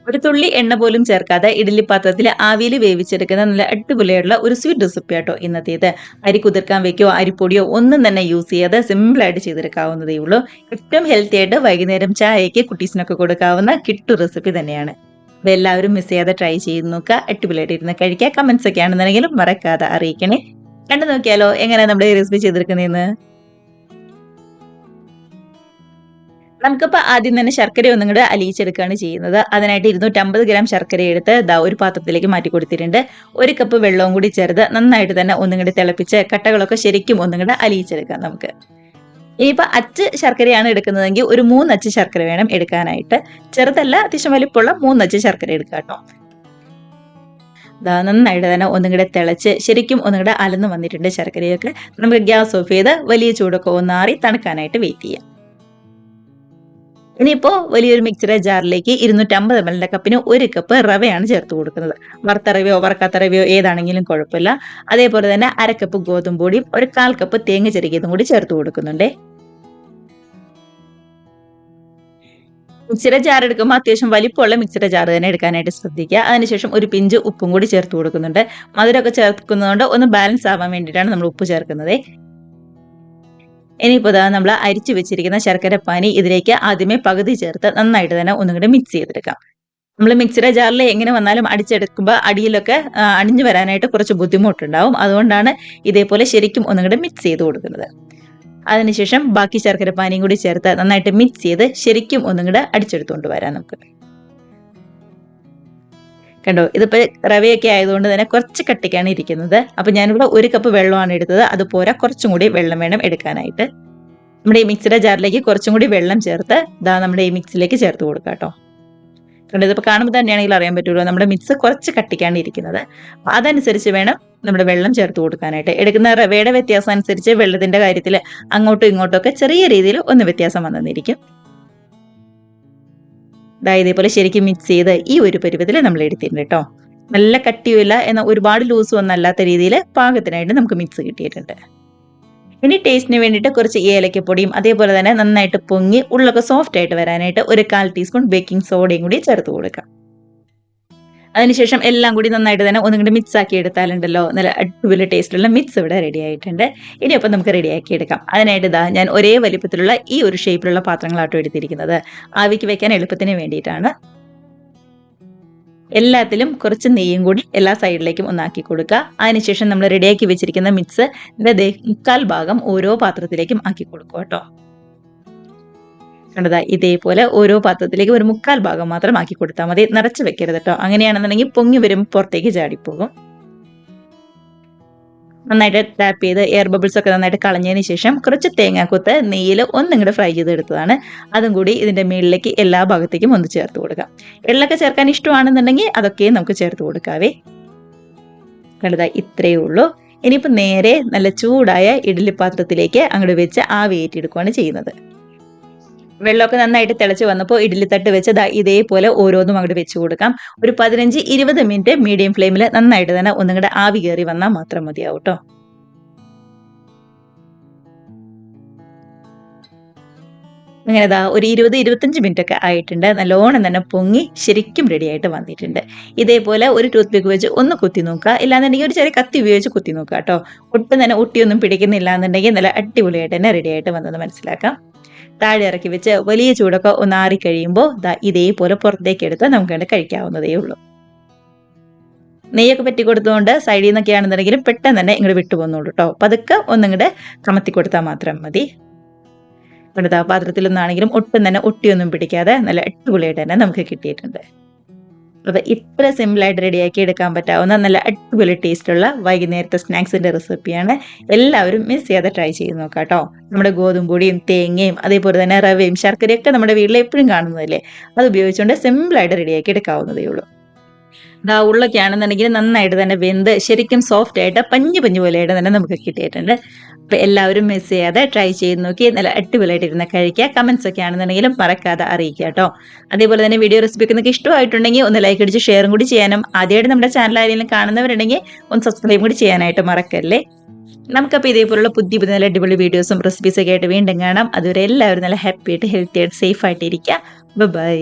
ഒരു തുള്ളി എണ്ണ പോലും ചേർക്കാതെ ഇഡ്ഡലി പാത്രത്തിൽ ആവിയിൽ വേവിച്ചെടുക്കുന്ന നല്ല അടിപൊളിയായിട്ടുള്ള ഒരു സ്വീറ്റ് റെസിപ്പി ആട്ടോ ഇന്നത്തേത്. അരി കുതിർക്കാൻ വെക്കോ അരിപ്പൊടിയോ ഒന്നും തന്നെ യൂസ് ചെയ്യാതെ സിമ്പിളായിട്ട് ചെയ്തെടുക്കാവുന്നതേ ഉള്ളൂ. ഏറ്റവും ഹെൽത്തി ആയിട്ട് വൈകുന്നേരം ചായയ്ക്ക് കുട്ടീസിനൊക്കെ കൊടുക്കാവുന്ന കിട്ടു റെസിപ്പി തന്നെയാണ്. അപ്പൊ എല്ലാവരും മിസ് ചെയ്യാതെ ട്രൈ ചെയ്ത് നോക്കുക. അടിപൊളിയായിട്ട് ഇരുന്ന് കഴിക്കുക. കമന്റ്സ് ഒക്കെ ആണെന്നുണ്ടെങ്കിലും മറക്കാതെ അറിയിക്കണേ. കണ്ടു നോക്കിയാലോ എങ്ങനെയാ നമ്മുടെ ഈ റെസിപ്പി ചെയ്തെടുക്കുന്നതെന്ന്. നമുക്കിപ്പോൾ ആദ്യം തന്നെ ശർക്കര ഒന്നും കൂടെ അലിയിച്ചെടുക്കുകയാണ് ചെയ്യുന്നത്. അതിനായിട്ട് 250 ഗ്രാം ശർക്കര എടുത്ത് ഒരു പാത്രത്തിലേക്ക് മാറ്റി കൊടുത്തിട്ടുണ്ട്. 1 കപ്പ് വെള്ളവും കൂടി ചേർത്ത് നന്നായിട്ട് തന്നെ ഒന്നും കൂടി തിളപ്പിച്ച് കട്ടകളൊക്കെ ശരിക്കും ഒന്നും കൂടെ അലിയിച്ചെടുക്കാം നമുക്ക്. ഇനിയിപ്പോൾ അച്ച് ശർക്കരയാണ് എടുക്കുന്നതെങ്കിൽ ഒരു 3 അച്ച് ശർക്കര വേണം എടുക്കാനായിട്ട്. ചെറുതല്ല, അത്യാവശ്യം വലിപ്പമുള്ള 3 അച്ച് ശർക്കര എടുക്കുക കേട്ടോ. നന്നായിട്ട് തന്നെ ഒന്നും കൂടെ തിളച്ച് ശരിക്കും ഒന്നും കൂടെ അലന്ന് വന്നിട്ടുണ്ട് ശർക്കരയൊക്കെ. നമുക്ക് ഗ്യാസ് ഓഫ് ചെയ്ത് വലിയ ചൂടൊക്കെ ഒന്നാറി തണുക്കാനായിട്ട് വെയിറ്റ് ചെയ്യാം. ഇനിയിപ്പോൾ വലിയൊരു മിക്സിയുടെ ജാറിലേക്ക് 250 ml കപ്പിന് 1 കപ്പ് റവയാണ് ചേർത്ത് കൊടുക്കുന്നത്. വറുത്ത റവയോ വറക്കാത്ത റവയോ ഏതാണെങ്കിലും കുഴപ്പമില്ല. അതേപോലെ തന്നെ 1/2 കപ്പ് ഗോതമ്പ് പൊടിയും 1/4 കപ്പ് തേങ്ങ ചിരകിയതും കൂടി ചേർത്ത് കൊടുക്കുന്നുണ്ട്. മിക്സിയുടെ ജാർ എടുക്കുമ്പോൾ അത്യാവശ്യം വലിപ്പമുള്ള മിക്സിയുടെ ജാർ തന്നെ എടുക്കാനായിട്ട് ശ്രദ്ധിക്കുക. അതിനുശേഷം ഒരു പിഞ്ച് ഉപ്പും കൂടി ചേർത്ത് കൊടുക്കുന്നുണ്ട്. മധുരമൊക്കെ ചേർക്കുന്നതുകൊണ്ട് ഒന്ന് ബാലൻസ് ആവാൻ വേണ്ടിയിട്ടാണ് നമ്മൾ ഉപ്പ് ചേർക്കുന്നത്. ഇനിയിപ്പോൾ നമ്മൾ അരിച്ചു വെച്ചിരിക്കുന്ന ശർക്കരപ്പാനി ഇതിലേക്ക് ആദ്യമേ പകുതി ചേർത്ത് നന്നായിട്ട് തന്നെ ഒന്നും കൂടി മിക്സ് ചെയ്തെടുക്കാം. നമ്മൾ മിക്സിയുടെ ജാറിൽ എങ്ങനെ വന്നാലും അടിച്ചെടുക്കുമ്പോൾ അടിയിലൊക്കെ അണിഞ്ഞു വരാനായിട്ട് കുറച്ച് ബുദ്ധിമുട്ടുണ്ടാവും. അതുകൊണ്ടാണ് ഇതേപോലെ ശരിക്കും ഒന്നും കൂടി മിക്സ് ചെയ്ത് കൊടുക്കുന്നത്. അതിനുശേഷം ബാക്കി ശർക്കരപ്പാനിയും കൂടി ചേർത്ത് നന്നായിട്ട് മിക്സ് ചെയ്ത് ശരിക്കും ഒന്നും കൂടെ അടിച്ചെടുത്തുകൊണ്ട് വരാം നമുക്ക്. കണ്ടോ, ഇതിപ്പോൾ റവയൊക്കെ ആയതുകൊണ്ട് തന്നെ കുറച്ച് കട്ടിക്കാണ് ഇരിക്കുന്നത്. അപ്പം ഞാനിവിടെ 1 കപ്പ് വെള്ളമാണ് എടുത്തത്. അതുപോലെ കുറച്ചും കൂടി വെള്ളം വേണം എടുക്കാനായിട്ട്. നമ്മുടെ ഈ മിക്സിയുടെ ജാറിലേക്ക് കുറച്ചും കൂടി വെള്ളം ചേർത്ത് നമ്മുടെ ഈ മിക്സിലേക്ക് ചേർത്ത് കൊടുക്കാം കേട്ടോ. കണ്ടോ, ഇതിപ്പോൾ കാണുമ്പോൾ തന്നെയാണെങ്കിൽ അറിയാൻ പറ്റുമല്ലോ നമ്മുടെ മിക്സ് കുറച്ച് കട്ടിക്കാണ് ഇരിക്കുന്നത്. അതനുസരിച്ച് വേണം നമ്മുടെ വെള്ളം ചേർത്ത് കൊടുക്കാനായിട്ട്. എടുക്കുന്ന റവയുടെ വ്യത്യാസം അനുസരിച്ച് വെള്ളത്തിന്റെ കാര്യത്തിൽ അങ്ങോട്ടും ഇങ്ങോട്ടും ഒക്കെ ചെറിയ രീതിയിൽ ഒന്ന് വ്യത്യാസം വന്നിരിക്കും. ഇതേപോലെ ശരിക്കും മിക്സ് ചെയ്ത് ഈ ഒരു പരുവത്തിൽ നമ്മൾ എടുത്തിട്ടുണ്ട് കേട്ടോ. നല്ല കട്ടിയുമില്ല എന്നാൽ ഒരുപാട് ലൂസും ഒന്നല്ലാത്ത രീതിയിൽ പാകത്തിനായിട്ട് നമുക്ക് മിക്സ് കിട്ടിയിട്ടുണ്ട്. ഇനി ടേസ്റ്റിന് വേണ്ടിയിട്ട് കുറച്ച് ഏലക്കപ്പൊടിയും അതേപോലെ തന്നെ നന്നായിട്ട് പൊങ്ങി ഉള്ളൊക്കെ സോഫ്റ്റ് ആയിട്ട് വരാനായിട്ട് 1/4 ടീസ്പൂൺ ബേക്കിംഗ് സോഡയും കൂടി ചേർത്ത് കൊടുക്കാം. അതിനുശേഷം എല്ലാം കൂടി നന്നായിട്ട് തന്നെ ഒന്നും കൂടി മിക്സ് ആക്കി എടുത്താലുണ്ടല്ലോ നല്ല അടിപൊളി ടേസ്റ്റുള്ള മിക്സ് ഇവിടെ റെഡി ആയിട്ടുണ്ട്. ഇനിയപ്പോൾ നമുക്ക് റെഡിയാക്കി എടുക്കാം. അതിനായിട്ട് ഞാൻ ഒരേ വലിപ്പത്തിലുള്ള ഈ ഒരു ഷേപ്പിലുള്ള പാത്രങ്ങളാട്ടോ എടുത്തിരിക്കുന്നത്. ആവിക്ക് വെക്കാൻ എളുപ്പത്തിന് വേണ്ടിയിട്ടാണ്. എല്ലാത്തിലും കുറച്ച് നെയ്യും കൂടി എല്ലാ സൈഡിലേക്കും ഒന്നാക്കി കൊടുക്കുക. അതിനുശേഷം നമ്മൾ റെഡിയാക്കി വെച്ചിരിക്കുന്ന മിക്സ് 1/4 ഭാഗം ഓരോ പാത്രത്തിലേക്കും ആക്കി കൊടുക്കുക കേട്ടോ. കണ്ടതാ, ഇതേപോലെ ഓരോ പാത്രത്തിലേക്ക് ഒരു 1/4 ഭാഗം മാത്രം ആക്കി കൊടുത്താൽ മതി. നിറച്ച് വെക്കരുത് കേട്ടോ. അങ്ങനെയാണെന്നുണ്ടെങ്കിൽ പൊങ്ങി വരുമ്പോൾ പുറത്തേക്ക് ചാടിപ്പോകും. നന്നായിട്ട് ടാപ്പ് ചെയ്ത് എയർ ബബിൾസ് ഒക്കെ നന്നായിട്ട് കളഞ്ഞതിന് ശേഷം കുറച്ച് തേങ്ങാക്കൊത്ത് നെയ്യിൽ ഒന്നും കൂടെ ഫ്രൈ ചെയ്തെടുത്തതാണ്. അതും കൂടി ഇതിന്റെ മുകളിലേക്ക് എല്ലാ ഭാഗത്തേക്കും ഒന്ന് ചേർത്ത് കൊടുക്കാം. എള്ളൊക്കെ ചേർക്കാൻ ഇഷ്ടമാണെന്നുണ്ടെങ്കിൽ അതൊക്കെ നമുക്ക് ചേർത്ത് കൊടുക്കാവേ. കണ്ടതാ, ഇത്രയേ ഉള്ളൂ. ഇനിയിപ്പോൾ നേരെ നല്ല ചൂടായ ഇഡ്ഡലി പാത്രത്തിലേക്ക് അങ്ങോട്ട് വെച്ച് ആവിയേറ്റെടുക്കുകയാണ് ചെയ്യുന്നത്. വെള്ളമൊക്കെ നന്നായിട്ട് തിളച്ച് വന്നപ്പോൾ ഇഡ്ഡലി തട്ട് വെച്ച് ഇതേപോലെ ഓരോന്നും അങ്ങോട്ട് വെച്ച് കൊടുക്കാം. ഒരു 15-20 മിനിറ്റ് മീഡിയം ഫ്ലെയിമിൽ നന്നായിട്ട് തന്നെ ഒന്നും കൂടെ ആവി കയറി വന്നാൽ മാത്രം മതിയാവും കേട്ടോ. അങ്ങനെ ഒരു 20-25 മിനിറ്റ് ഒക്കെ ആയിട്ടുണ്ട്. നല്ലോണം തന്നെ പൊങ്ങി ശരിക്കും റെഡി ആയിട്ട് വന്നിട്ടുണ്ട്. ഇതേപോലെ ഒരു ടൂത്ത് പിക്ക് വെച്ച് ഒന്ന് കുത്തി നോക്കുക. ഇല്ലാന്നുണ്ടെങ്കിൽ ഒരു ചെറിയ കത്തി ഉപയോഗിച്ച് കുത്തി നോക്കുക കേട്ടോ. ഒട്ടും തന്നെ ഒട്ടിയൊന്നും പിടിക്കുന്നില്ല എന്നുണ്ടെങ്കിൽ നല്ല അടിപൊളിയായിട്ട് തന്നെ റെഡി ആയിട്ട് വന്നത് മനസ്സിലാക്കാം. താഴെ ഇറക്കി വെച്ച് വലിയ ചൂടൊക്കെ ഒന്ന് ആറിക്കഴിയുമ്പോൾ ഇതേപോലെ പുറത്തേക്ക് എടുത്ത് നമുക്ക് കണ്ട് കഴിക്കാവുന്നതേ ഉള്ളൂ. നെയ്യൊക്കെ പറ്റി കൊടുത്തുകൊണ്ട് സൈഡിൽ നിന്നൊക്കെ ആണെന്നുണ്ടെങ്കിലും പെട്ടെന്ന് തന്നെ ഇങ്ങോട്ട് വിട്ടുപോകുന്നുള്ളൂ കേട്ടോ. അപ്പം അതൊക്കെ ഒന്നിങ്ങോട്ട് കമത്തി കൊടുത്താൽ മാത്രം മതി. ഇവിടുത്തെ പാത്രത്തിലൊന്നാണെങ്കിലും ഒട്ടും തന്നെ ഒട്ടിയൊന്നും പിടിക്കാതെ നല്ല അടിപൊളിയായിട്ട് തന്നെ നമുക്ക് കിട്ടിയിട്ടുണ്ട്. അത് ഇത്ര സിമ്പിളായിട്ട് റെഡിയാക്കി എടുക്കാൻ പറ്റാവുന്ന നല്ല അടിപൊളി ടേസ്റ്റുള്ള വൈകുന്നേരത്തെ സ്നാക്സിന്റെ റെസിപ്പിയാണ്. എല്ലാവരും മിസ് ചെയ്യാതെ ട്രൈ ചെയ്ത് നോക്കാം കേട്ടോ. നമ്മുടെ ഗോതമ്പ് പൊടിയും തേങ്ങയും അതേപോലെ തന്നെ റവയും ശർക്കരയൊക്കെ നമ്മുടെ വീട്ടിൽ എപ്പോഴും കാണുന്നതല്ലേ. അത് ഉപയോഗിച്ചുകൊണ്ട് സിമ്പിളായിട്ട് റെഡിയാക്കി എടുക്കാവുന്നതേ ഉള്ളൂ. ഉള്ളൊക്കെ ആണെന്നുണ്ടെങ്കിൽ നന്നായിട്ട് തന്നെ വെന്ത് ശരിക്കും സോഫ്റ്റ് ആയിട്ട് പഞ്ഞു പോലെയായിട്ട് തന്നെ നമുക്ക് കിട്ടിയിട്ടുണ്ട്. അപ്പോൾ എല്ലാവരും മിസ് ചെയ്യാതെ ട്രൈ ചെയ്ത് നോക്കി നല്ല അടിപൊളിയായിട്ട് ഇരുന്ന് കഴിക്കുക. കമൻസ് ഒക്കെ ആണെന്നുണ്ടെങ്കിലും മറക്കാതെ അറിയിക്കുക കേട്ടോ. അതേപോലെ തന്നെ വീഡിയോ റെസിപ്പി ഒക്കെ നിങ്ങൾക്ക് ഇഷ്ടമായിട്ടുണ്ടെങ്കിൽ ഒന്ന് ലൈക്ക് അടിച്ച് ഷെയറും കൂടി ചെയ്യാനും ആദ്യമായിട്ട് നമ്മുടെ ചാനൽ ആരെങ്കിലും കാണുന്നവരുണ്ടെങ്കിൽ ഒന്ന് സബ്സ്ക്രൈബ് കൂടി ചെയ്യാനായിട്ട് മറക്കല്ലേ. നമുക്കപ്പോൾ ഇതേപോലുള്ള പുതിയ നല്ല അടിപൊളി വീഡിയോസും റെസിപ്പീസൊക്കെ ആയിട്ട് വീണ്ടും കാണാം. അതുവരെ എല്ലാവരും നല്ല ഹാപ്പി ആയിട്ട് ഹെൽത്തി ആയിട്ട് സേഫ് ആയിട്ട് ഇരിക്കുക. ബൈ.